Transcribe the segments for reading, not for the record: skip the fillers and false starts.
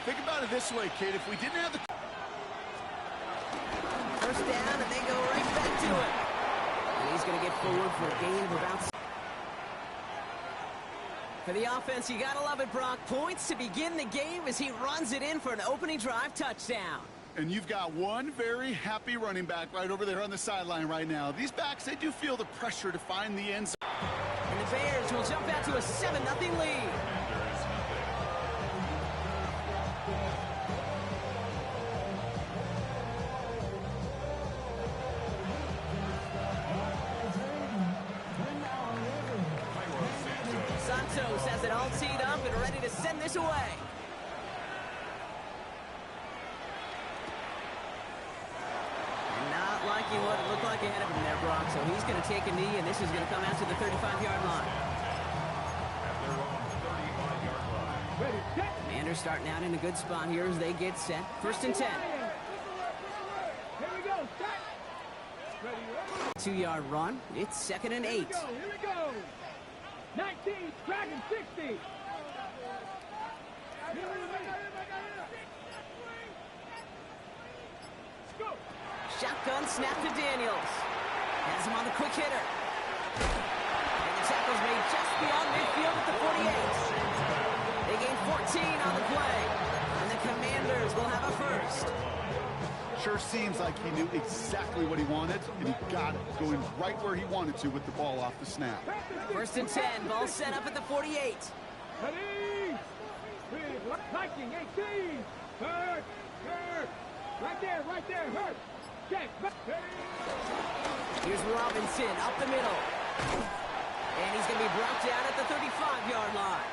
Think about it this way, kid. If we didn't have the... First down, and they go right back to it. And he's going to get forward for a gain of about... For the offense, you got to love it, Brock. Points to begin the game as he runs it in for an opening drive touchdown. And you've got one very happy running back right over there on the sideline right now. These backs, they do feel the pressure to find the end zone. And the Bears will jump out to a 7-0 lead. Santos has it all teed up and ready to send this away. Not liking what it looked like ahead of him there, Brock. So he's going to take a knee, and this is going to come out to the 35-yard line. Commanders starting out in a good spot here as they get set. First and 10. Here we go. Set. 2-yard run. It's 2nd and 8. Here we go. 19, Dragon 60. Shotgun snap to Daniels. Has him on the quick hitter. And the tackle's made just beyond midfield at the 48. They gain 14 on the play. And the Commanders will have a first. Sure seems like he knew exactly what he wanted, and he got it, going right where he wanted to with the ball off the snap. First and 10, ball set up at the 48. Ready? Liking 18. Hurt. Right there, hurt. Check. Here's Robinson up the middle. And he's going to be brought down at the 35-yard line.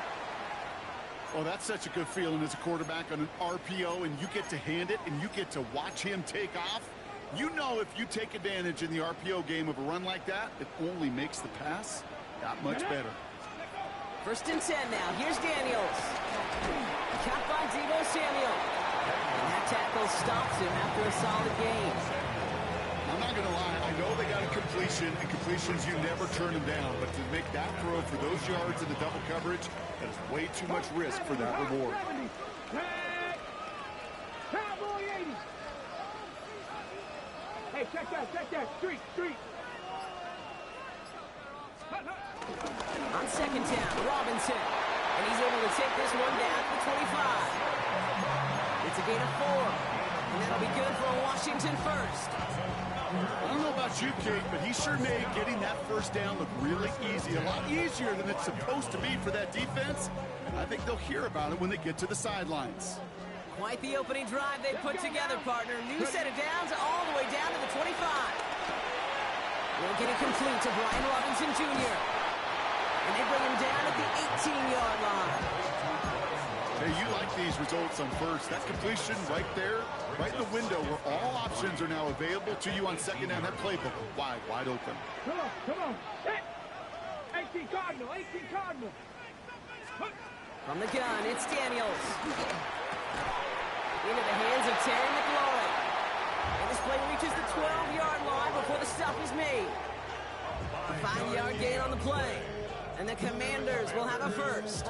Well, that's such a good feeling as a quarterback on an RPO, and you get to hand it, and you get to watch him take off. You know if you take advantage in the RPO game of a run like that, it only makes the pass that much better. First and 10 now. Here's Daniels. Caught by Deebo Samuel. And that tackle stops him after a solid gain. I'm not going to lie. I know they got a completion, and completions, you never turn them down. But to make that throw for those yards in the double coverage, that is way too much risk for that reward. Cowboy 80. Hey, check that. Street. On second down, Robinson. And he's able to take this one down to 25. It's a gain of 4. And that'll be good for a Washington first. I don't know about you, Kate, but he sure made getting that first down look really easy. A lot easier than it's supposed to be for that defense. And I think they'll hear about it when they get to the sidelines. Quite the opening drive they put together, partner. New set of downs all the way down to the 25. We'll get it complete to Brian Robinson Jr. And they bring him down at the 18-yard line. Hey, you like these results on first. That completion right there, right in the window where all options are now available to you on second down. That playbook wide open. Come on. Set. 18 Cardinal. From the gun, it's Daniels. Into the hands of Terry McLaurin. And this play reaches the 12-yard line before the stop is made. A 5-yard gain on the play. And the Commanders will have a first.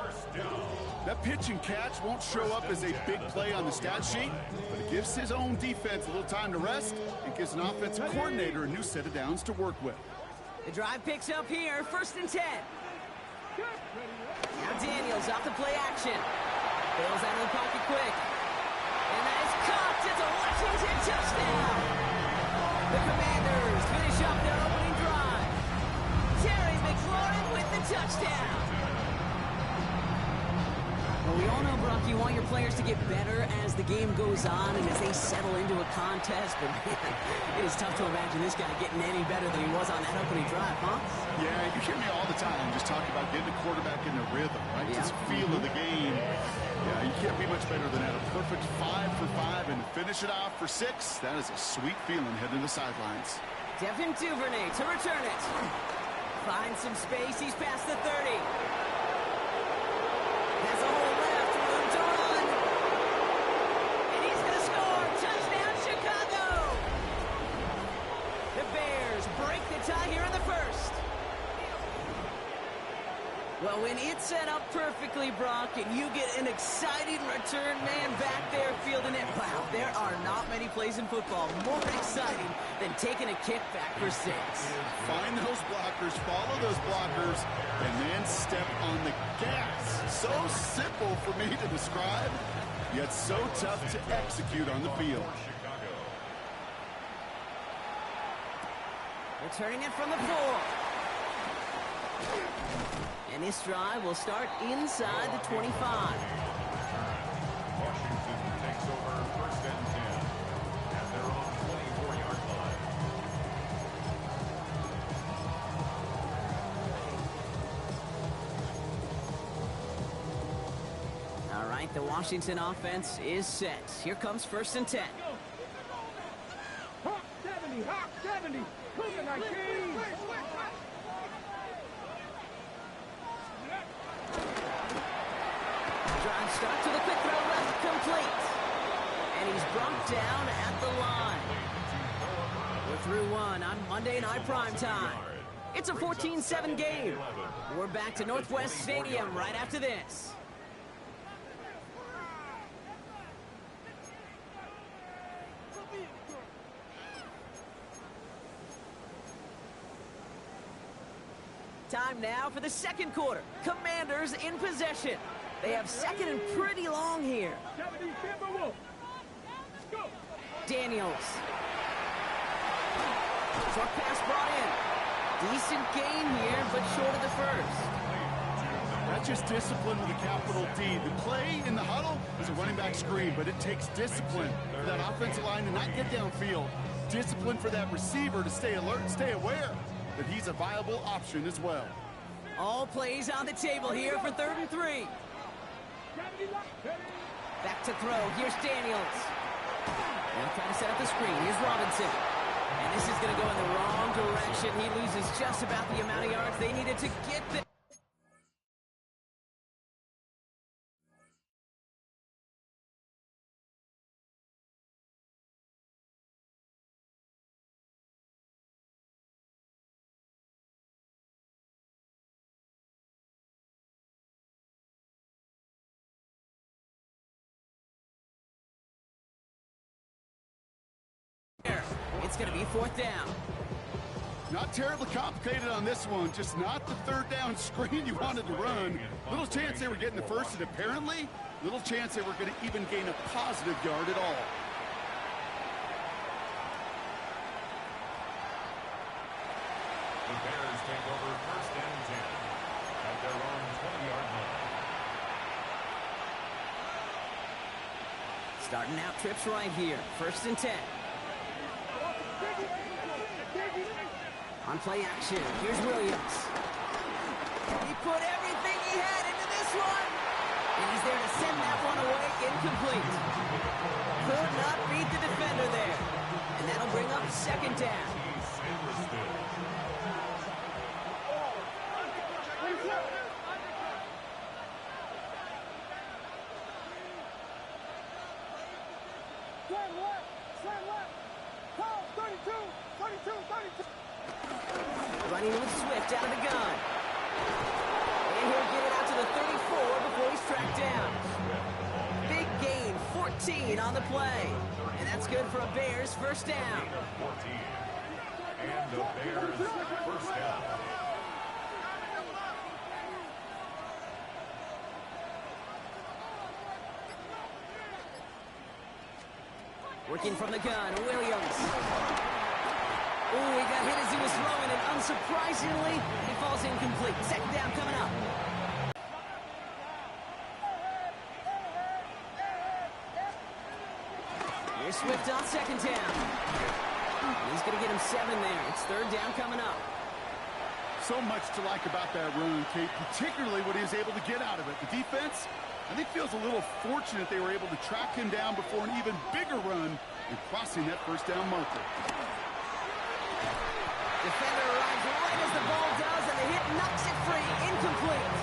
That pitch and catch won't show up as a big play on the stat sheet, but it gives his own defense a little time to rest and gives an offensive coordinator a new set of downs to work with. The drive picks up here, first and 10. Now Daniels off the play action. Bails out of the pocket quick. And that is caught. It's a Washington touchdown. The Commanders finish up their opening drive. Terry McLaurin with the touchdown. Well, we all know, Brock, you want your players to get better as the game goes on and as they settle into a contest. But man, it is tough to imagine this guy getting any better than he was on that opening drive, huh? Yeah, you hear me all the time just talking about getting the quarterback in the rhythm, right? Yeah. This feel of the game. Yeah, you can't be much better than that. A perfect 5 for 5 and finish it off for 6. That is a sweet feeling heading to the sidelines. Devin Duvernay to return it. Finds some space. He's past the 30. Has a hole left. Room to run. And he's going to score. Touchdown, Chicago. The Bears break the tie here in the first. Well, Well, when it's set up perfectly, Brock, and you get an exciting return man back there fielding it, wow, there are not many plays in football more exciting than taking a kick back for 6. Find those blockers, follow those blockers, and then step on the gas. So simple for me to describe, yet so tough to execute on the field. Returning it from the 4. And this drive will start inside the 25. Washington takes over first and 10 at their own 24-yard line. All right, the Washington offense is set. Here comes first and 10. Hawk 70, Hawk 70. Cougar 19. Drive start to the quick throw left, complete. And he's brought down at the line. We're through one on Monday Night Primetime. It's a 14-7 game. We're back to Northwest Stadium right after this. Time now for the second quarter. Commanders in possession. They have second and pretty long here. 70, Timberwolves. Go. Daniels. Short pass brought in. Decent gain here, but short of the first. That's just discipline with a capital D. The play in the huddle is a running back screen, but it takes discipline for that offensive line to not get downfield. Discipline for that receiver to stay alert, stay aware that he's a viable option as well. All plays on the table here for 3rd and 3. Back to throw. Here's Daniels. Now trying to set up the screen. Here's Robinson. And this is going to go in the wrong direction. He loses just about the amount of yards they needed to get there. It's going to be 4th down. Not terribly complicated on this one, just not the 3rd down screen you wanted to run. Little chance they were getting the first, and apparently, little chance they were going to even gain a positive yard at all. The Bears take over first and 10 at their own 20-yard line. Starting out trips right here. 1st and 10. On play action, here's Williams. He put everything he had into this one. And he's there to send that one away incomplete. Could not beat the defender there. And that'll bring up 2nd down. Running with Swift out of the gun. And he'll get it out to the 34 before he's tracked down. Big gain, 14 on the play. And that's good for a Bears first down. 14. And the Bears first down. Working from the gun, Williams. Oh, he got hit as he was throwing, and unsurprisingly, he falls incomplete. 2nd down coming up. Here's Swift on 2nd down. He's going to get him 7 there. It's 3rd down coming up. So much to like about that run, Kate, particularly what he was able to get out of it. The defense, I think, feels a little fortunate they were able to track him down before an even bigger run and crossing that first down marker. Defender arrives right as the ball does, and the hit knocks it free. Incomplete.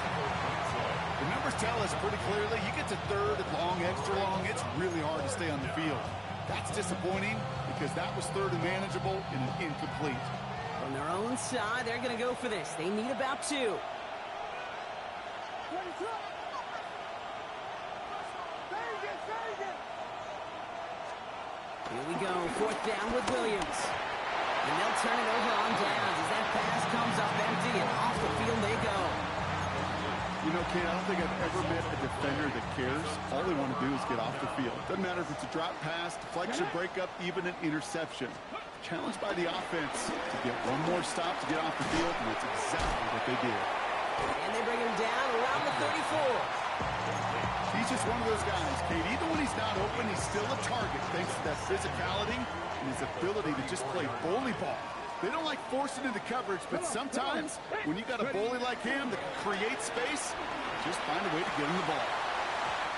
The numbers tell us pretty clearly, you get to 3rd and long, extra long, it's really hard to stay on the field. That's disappointing because that was 3rd and manageable and an incomplete. On their own side, they're going to go for this. They need about 2. Here we go, 4th down with Williams. And they'll turn it over on downs as that pass comes up empty and off the field they go. You know, Kane, I don't think I've ever met a defender that cares. All they want to do is get off the field. Doesn't matter if it's a drop pass, deflection, breakup, even an interception. Challenged by the offense to get one more stop to get off the field, and that's exactly what they did. And they bring him down around the 34. He's just one of those guys, Kate. Even when he's not open, he's still a target thanks to that physicality and his ability to just play bully ball. They don't like forcing into coverage, but sometimes when you got a bully like him that can create space, just find a way to get him the ball.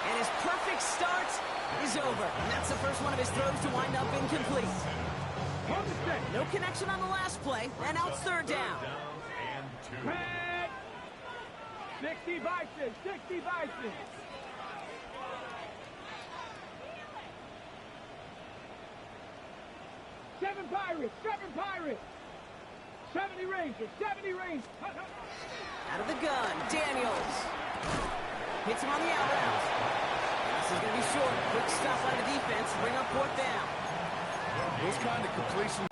And his perfect start is over. And that's the first one of his throws to wind up incomplete. No connection on the last play, and now it's 3rd down. And 2. 60 Vikings, 60 Vikings. Seven Pirates, 70 Rangers, 70 Rangers. Out of the gun, Daniels. Hits him on the out route. This is going to be short. Quick stop by the defense to bring up 4th down. Those kind of completions.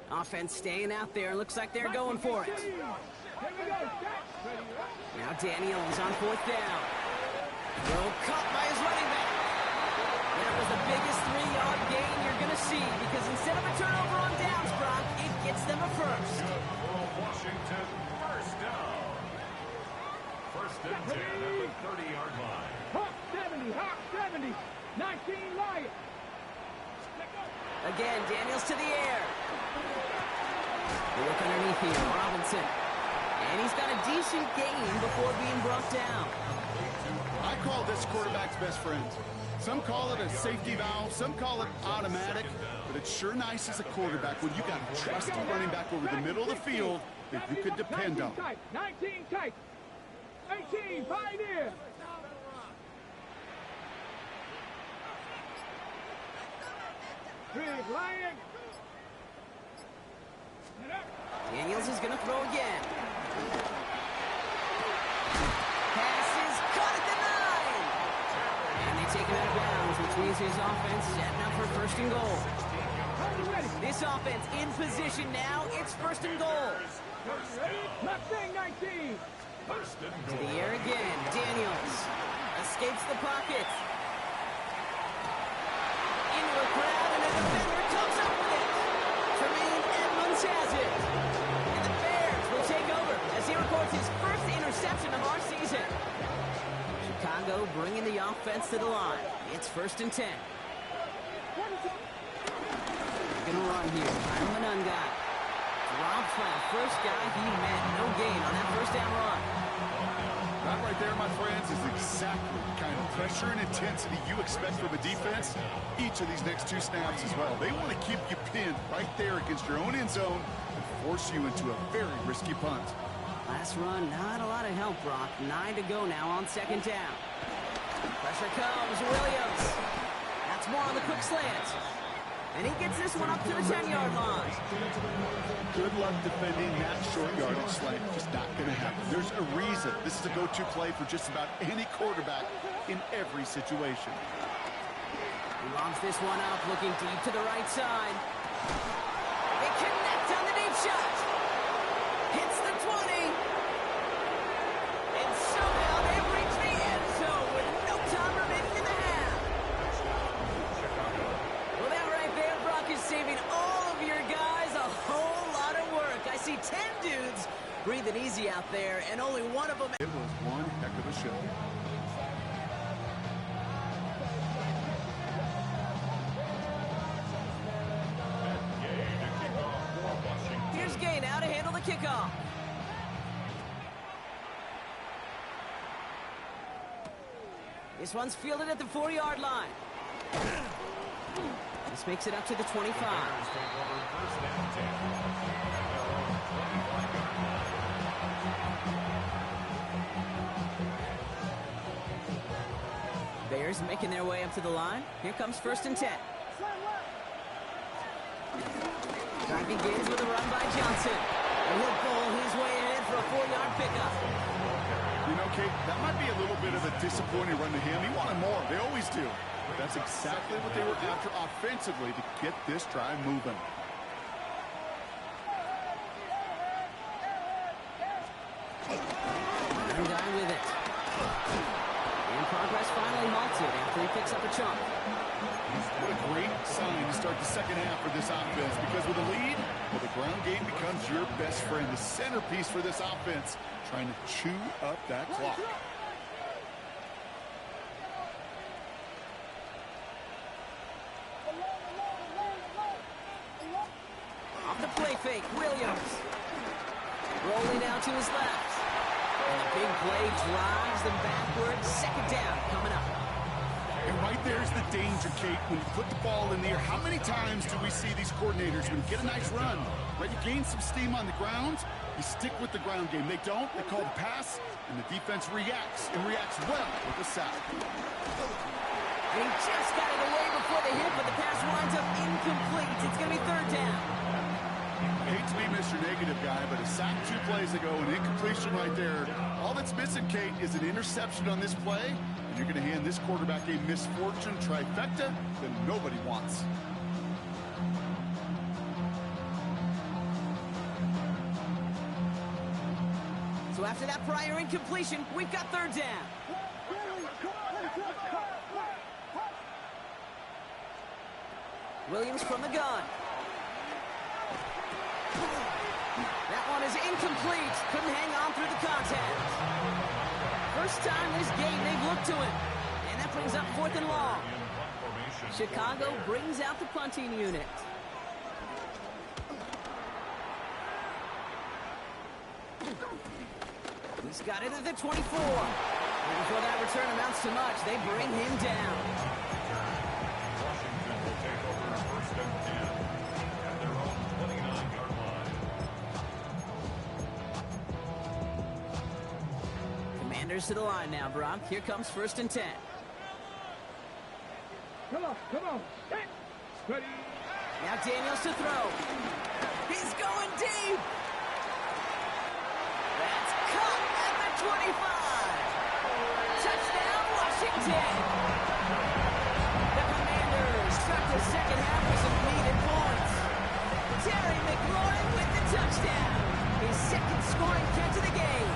Offense staying out there. Looks like they're going for it. Now Daniels on 4th down. Well caught by his running back. That was the biggest 3-yard gain you're going to see because instead of a turnover on downs, Brock, it gets them a first. For Washington, first down. 1st and 10 at the 30-yard line. Hawk 70, 19 Lions. Again, Daniels to the air. They look underneath here, Robinson. And he's got a decent gain before being brought down. I call this quarterback's best friend. Some call it a safety valve, some call it automatic, but it's sure nice as a quarterback when you got a trusted running back over the middle of the field that you could depend on. 19 tight, 18 Pioneer. Big Lion. Daniels is going to throw again. Pass is caught at the 9. And they take him out of bounds, which means his offense setting up for 1st and goal. This offense in position now. It's 1st and goal. Mustang 19. To the air again. Daniels escapes the pocket. Into a crowd, and a defender comes up with it. Tremaine Edmonds has it. And the Bears will take over as he records his first interception of our season. Chicago bringing the offense to the line. It's 1st and 10. Gonna run here. Byron Manunga. Rob flat. First guy he met. No gain on that 1st down run. That right there, my friends, is exactly the kind of pressure and intensity you expect from a defense. Each of these next 2 snaps as well. They want to keep you pinned right there against your own end zone and force you into a very risky punt. Last run, not a lot of help, Brock. 9 to go now on 2nd down. Pressure comes, Williams. That's more on the quick slant. And he gets this one up to the 10-yard line. Good luck defending that short yardage slant. Just not going to happen. There's a reason this is a go-to play for just about any quarterback in every situation. He lobs this one up, looking deep to the right side. They connect on the deep shot. Hits the 20. And somehow they've reached the end zone with no time remaining in the half. Well, that right there, Brock, is saving all of your guys a whole lot of work. I see 10 dudes breathing easy out there, and only one of them. It was one heck of a show. Here's Gay now to handle the kickoff. This one's fielded at the 4-yard line. This makes it up to the 25. Bears making their way up to the line. Here comes 1st and 10. Drive begins with a run by Johnson. And he'll pull his way ahead for a 4-yard pickup. You know, Kate, that might be a little bit of a disappointing run to him. He wanted more. They always do. But that's exactly what they were after offensively to get this drive moving. One guy with it. And progress finally halted after he picks up a chunk. What a great sign to start the second half for this offense, because with a lead, well, the ground game becomes your best friend, the centerpiece for this offense, trying to chew up that clock. Off the play fake, Williams. Rolling out to his left. And a big play drives them backwards. Second down coming up. And right there's the danger, Kate. When you put the ball in the air, how many times do we see these coordinators, when you get a nice run, right, you gain some steam on the ground, you stick with the ground game. They don't. They call the pass, and the defense reacts, and reacts well with a sack. He just got it away before the hit, but the pass winds up incomplete. It's going to be third down. I hate to be Mr. Negative guy, but a sack 2 plays ago, an incompletion right there. All that's missing, Kate, is an interception on this play, and you're going to hand this quarterback a misfortune trifecta that nobody wants. So after that prior incompletion, we've got third down. Williams from the gun. That one is incomplete. Couldn't hang on through the contact. First time this game they've looked to him. And that brings up 4th and long. Chicago brings out the punting unit. He's got it at the 24. And before that return amounts to much, they bring him down. Washington will take over first and 10 at their own 29-yard line. Commanders to the line now, Brock. Here comes 1st and 10. Come on. Set. Ready. Now Daniels to throw. He's going deep. That's caught at the 25. Touchdown, Washington. The Commanders struck the second half with some needed points. Terry McLaurin with the touchdown. His second scoring catch of the game.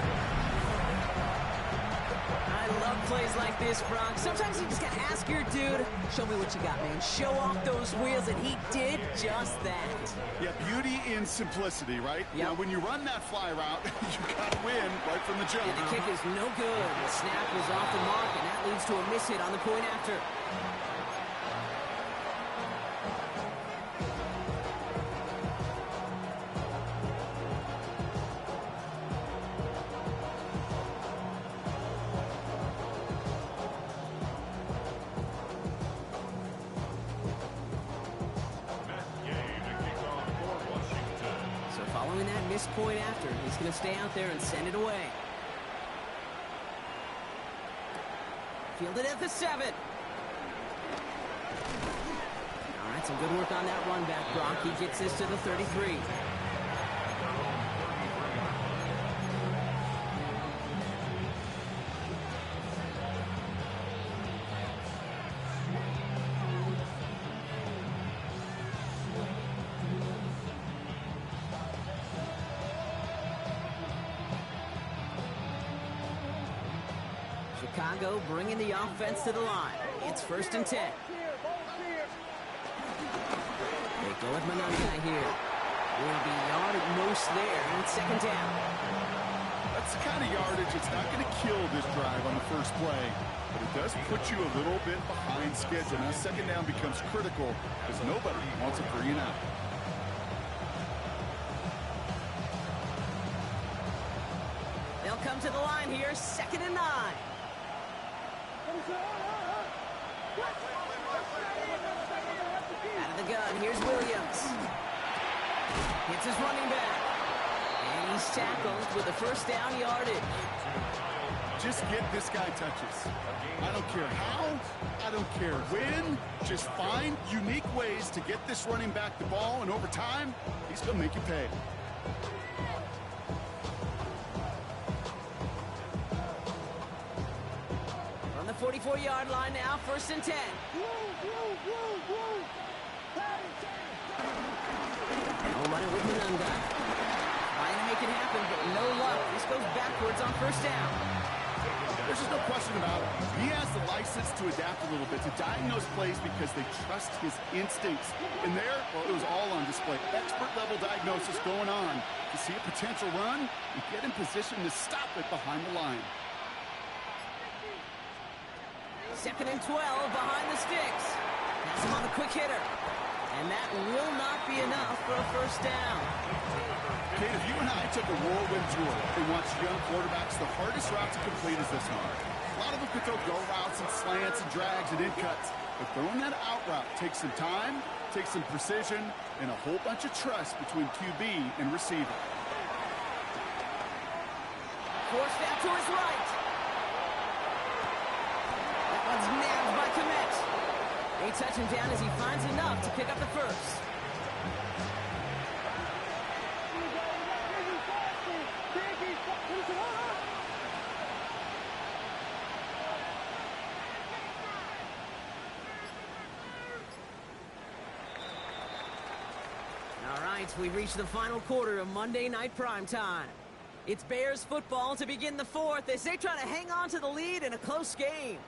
I love plays like this, Brock. Sometimes you just gotta ask your dude, show me what you got, man. Show off those wheels, and he did just that. Yeah, beauty in simplicity, right? Yep. Now, when you run that fly route, you gotta win right from the jump. And the kick is no good. The snap was off the mark, and that leads to a miss hit on the point after. Following that missed point after, he's going to stay out there and send it away. Fielded at the 7. All right, some good work on that run back, Brock. He gets this to the 33. Chicago bringing the offense to the line. It's 1st and 10. They go with Monangai here. Will be yard at most there, and it's 2nd down. That's the kind of yardage it's not going to kill this drive on the first play, but it does put you a little bit behind schedule. Now 2nd down becomes critical because nobody wants a 3 and out. They'll come to the line here, 2nd and 9. Out of the gun, here's Williams. Hits his running back. And he's tackled with a 1st down yardage. Just get this guy touches. I don't care how, I don't care when. Just find unique ways to get this running back the ball, and over time, he's going to make you pay. 34-yard line now, 1st and 10. They'll run it with Manunga. Trying to make it happen, but no luck. This goes backwards on 1st down. There's just no question about it. He has the license to adapt a little bit, to diagnose plays because they trust his instincts. And there, well, it was all on display. Expert-level diagnosis going on to see a potential run and get in position to stop it behind the line. 2nd and 12 behind the sticks. Pass him on the quick hitter. And that will not be enough for a 1st down. Kate, if you and I took a whirlwind tour and watched young quarterbacks, the hardest route to complete is this one. A lot of them could throw go routes and slants and drags and in cuts. But throwing that out route takes some time, takes some precision, and a whole bunch of trust between QB and receiver. Forced out to his right. That one's nabbed by Komet. They touch him down as he finds enough to pick up the 1st. All right, we've reached the final quarter of Monday Night Primetime. It's Bears football to begin the 4th as they try to hang on to the lead in a close game.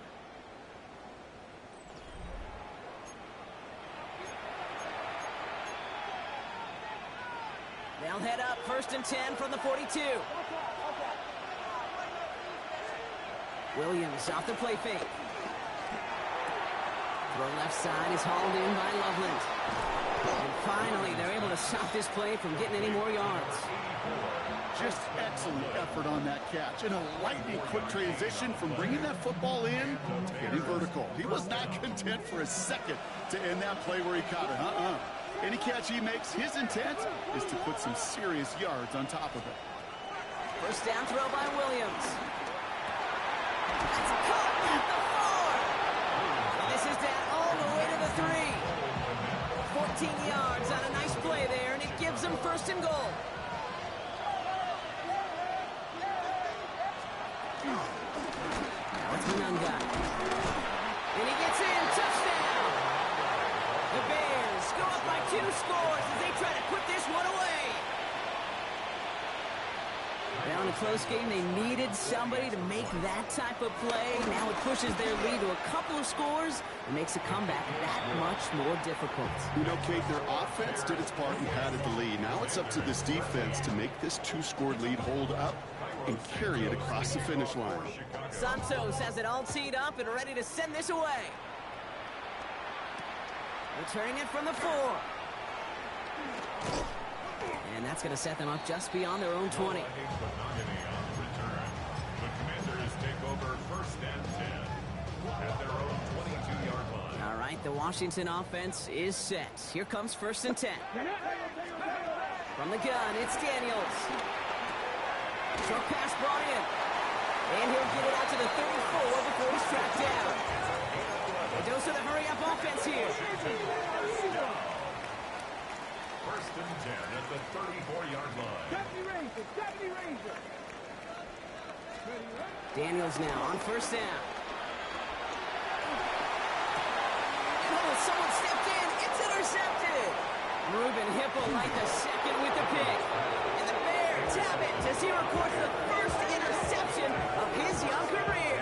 They'll head up 1st and 10 from the 42. Williams off the play fake. Throw left side is hauled in by Loveland. And finally, they're able to stop this play from getting any more yards. Just excellent effort on that catch. And a lightning quick transition from bringing that football in to getting vertical. He was not content for a second to end that play where he caught it. Any catch he makes, his intent is to put some serious yards on top of it. 1st down throw by Williams. That's caught at the 4. And this is down all the way to the 3. 14 yards on a nice play there, and it gives them 1st and goal. Now it's Manunga. And he gets in. Touchdown! The Bears go up by 2 scores as they try to put this one away. Now in a close game, they needed somebody to make that type of play. Now it pushes their lead to a couple of scores and makes a comeback that much more difficult. You know, Kate, their offense did its part and padded the lead. Now it's up to this defense to make this 2-score lead hold up and carry it across the finish line. Santos has it all teed up and ready to send this away. Returning it from the 4. And that's going to set them up just beyond their own 20. The Commanders take over 1st and 10 at their own 22-yard line. All right, the Washington offense is set. Here comes 1st and 10. From the gun, it's Daniels. Short pass brought in. And he'll get it out to the 34 before he's tracked down. They dose of the hurry-up offense here. 1st and 10 at the 34-yard line. Daniels now on 1st down. Oh, someone stepped in. It's intercepted. Ruben Hippolyte the second with the pick. And the Bears have it as he records the 1st interception of his young career.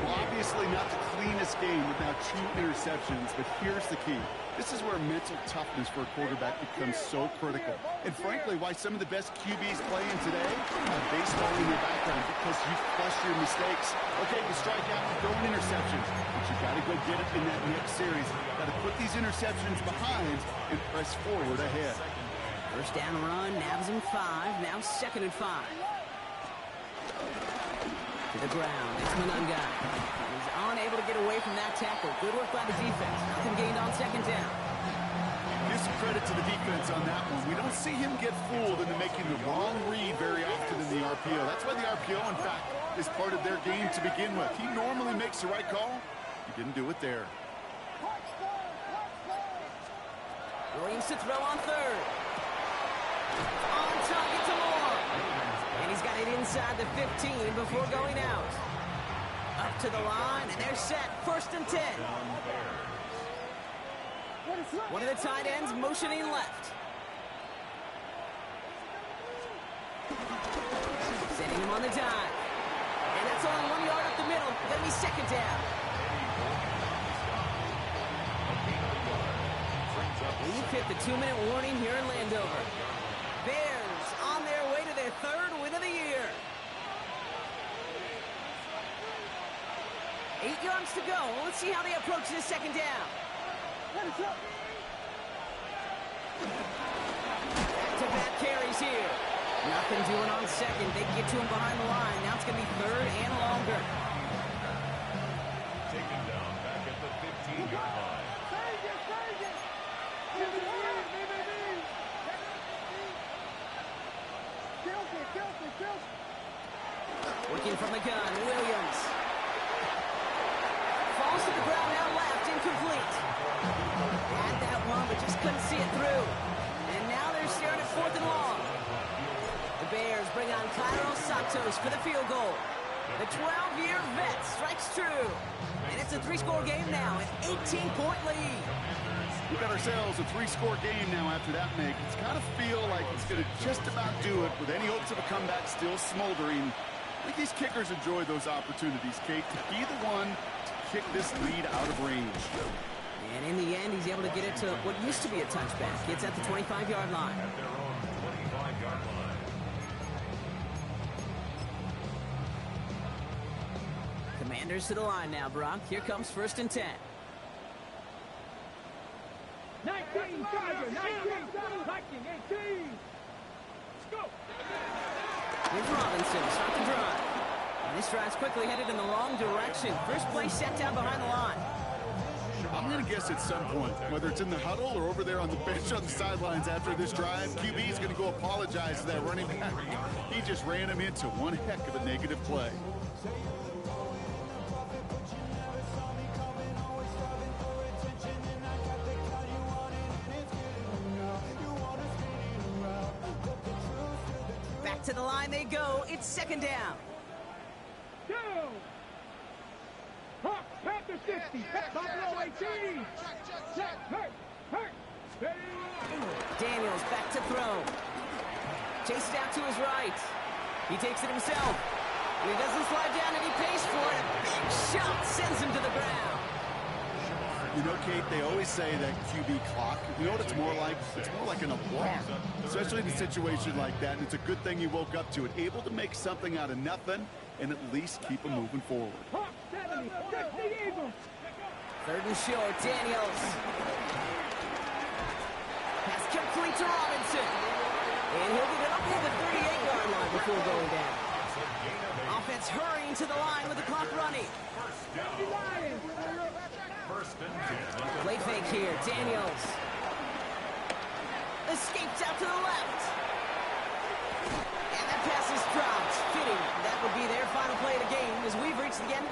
Well, obviously not the cleanest game with now 2 interceptions, but here's the key. This is where mental toughness for a quarterback becomes so critical. And frankly, why some of the best QBs playing today have baseball in their background, because you flush your mistakes. Okay, you strike out, you throw in interceptions, but you got to go get it in that next series. Got to put these interceptions behind and press forward ahead. 1st down run, nabs him 5, now 2nd and 5. To the ground, it's Manunga. He's unable to get away from that tackle. Good work by the defense. Nothing gained on 2nd down. Give some credit to the defense on that one. We don't see him get fooled into making the wrong read very often in the RPO. That's why the RPO, in fact, is part of their game to begin with. He normally makes the right call. He didn't do it there. Williams to throw on 3rd. On target to Moore. And he's got it inside the 15 before going out. A left to the line, and they're set. 1st and 10. One of the tight ends motioning left. Sending him on the dive. And that's only 1 yard up the middle. Gonna be 2nd down. We've hit the 2-minute warning here in Landover. Bears on their way to their 3rd win of the year. 8 yards to go. Let's see how they approach this 2nd down. Back-to-back carries here. Nothing doing on 2nd. They get to him behind the line. Now it's going to be 3rd and longer. Taken down back at the 15-yard line. Working from the gun, Williams. Falls to the ground now left, incomplete. Had that one, but just couldn't see it through. And now they're staring at 4th and long. The Bears bring on Cairo Santos for the field goal. The 12-year vet strikes true. And it's a 3-score game now, an 18-point lead. We got ourselves a 3-score game now after that make. It's kind of feel like it's going to just about do it with any hopes of a comeback still smoldering. I think these kickers enjoy those opportunities, Kate, to be the one to kick this lead out of range. And in the end, he's able to get it to what used to be a touchback. It's at the 25-yard line. At their own 25-yard line. Commanders to the line now, Brock. Here comes 1st and 10. 19, Tiger, 19, Viking, 18. Let's go. Here's Robinson, start the drive. And this drive's quickly headed in the wrong direction. First play set down behind the line. I'm going to guess at some point, whether it's in the huddle or over there on the bench on the sidelines after this drive, QB is going to go apologize to that running back. He just ran him into one heck of a negative play. Back to the line they go. It's 2nd down. Down. Hawk, Panther 60, Buffalo 18. Check, hurt. Daniels back to throw. Chases out to his right. He takes it himself. And he doesn't slide down, and he pays for it. A big shot sends him to the ground. You know, Kate, they always say that QB clock. You know what it's more like? It's more like an alarm, especially in a situation like that. And it's a good thing he woke up to it, able to make something out of nothing and at least keep him moving forward. Hawk 70, 60 Eagles. 3rd and short, Daniels. Pass complete to Robinson. And he'll get it up to the 38-yard line before going down. Offense hurrying to the line with the clock running. First and 10. Play fake here, Daniels. Escapes out to the left. And that pass is dropped. Fitting. That would be their final play of the game as we've reached the end of this.